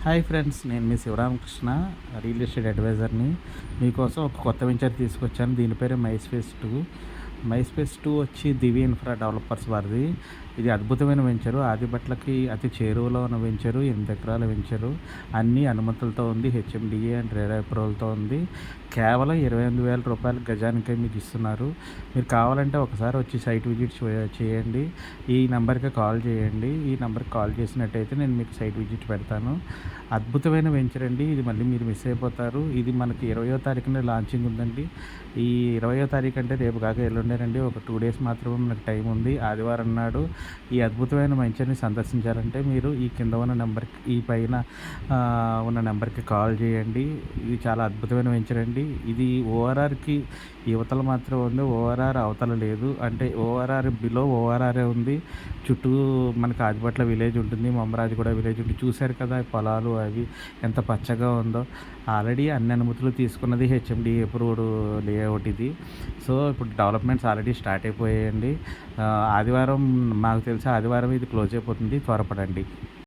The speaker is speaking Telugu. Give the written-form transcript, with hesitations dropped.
హాయ్ ఫ్రెండ్స్, నేను మీ శివరామకృష్ణ, రియల్ ఎస్టేట్ అడ్వైజర్ని. మీకోసం ఒక కొత్త వెంచర్ తీసుకొచ్చాను. దీని పేరు మైస్పేస్ 2. మైస్పేస్ 2 వచ్చి దివి ఇన్ఫ్రా డెవలపర్స్ వారిది. ఇది అద్భుతమైన వెంచరు. ఆదిబట్లకి అతి చేరువలో ఉన్న వెంచరు. 8 ఎకరాల వెంచరు. అన్ని అనుమతులతో ఉంది. హెచ్ఎండిఏ అండ్ రేరా అప్రూవల్తో ఉంది. కేవలం 28,000 రూపాయలు గజానికే మీకు ఇస్తున్నారు. మీరు కావాలంటే ఒకసారి వచ్చి సైట్ విజిట్ చేయండి. ఈ నెంబర్కి కాల్ చేయండి. ఈ నెంబర్కి కాల్ చేసినట్టయితే నేను మీకు సైట్ విజిట్ పెడతాను. అద్భుతమైన వెంచర్ అండి. ఇది మళ్ళీ మీరు మిస్ అయిపోతారు. ఇది మనకి 20వ తారీఖున లాంచింగ్ ఉందండి. ఈ 20వ తారీఖు అంటే రేపు కాక ఎల్లుండేనండి. ఒక 2 డేస్ మాత్రమే మనకు టైం ఉంది. ఆదివారం నాడు ఈ అద్భుతమైన వెంచర్ని సందర్శించాలంటే మీరు ఈ కింద ఉన్న నెంబర్కి, ఈ పైన ఉన్న నెంబర్కి కాల్ చేయండి. ఇది చాలా అద్భుతమైన వెంచర్ అండి. ఇది ఓఆర్ఆర్కి యువతల మాత్రం ఉంది. ఓఆర్ఆర్ అవతల లేదు. అంటే ఓఆర్ఆర్ బిలో ఓఆర్ఆరే ఉంది. చుట్టూ మనకి ఆదిపట్ల విలేజ్ ఉంటుంది, మమ్మరాజు కూడా విలేజ్ ఉంటుంది. చూశారు కదా పొలాలు అవి ఎంత పచ్చగా ఉందో. ఆల్రెడీ అన్ని అనుమతులు తీసుకున్నది హెచ్ఎండి అప్రూవ్డ్ లేఅవుట్ ఇది. సో ఇప్పుడు డెవలప్మెంట్స్ ఆల్రెడీ స్టార్ట్ అయిపోయాయండి. ఆదివారం, మాకు తెలిసి ఆదివారం ఇది క్లోజ్ అయిపోతుంది. త్వరపడండి.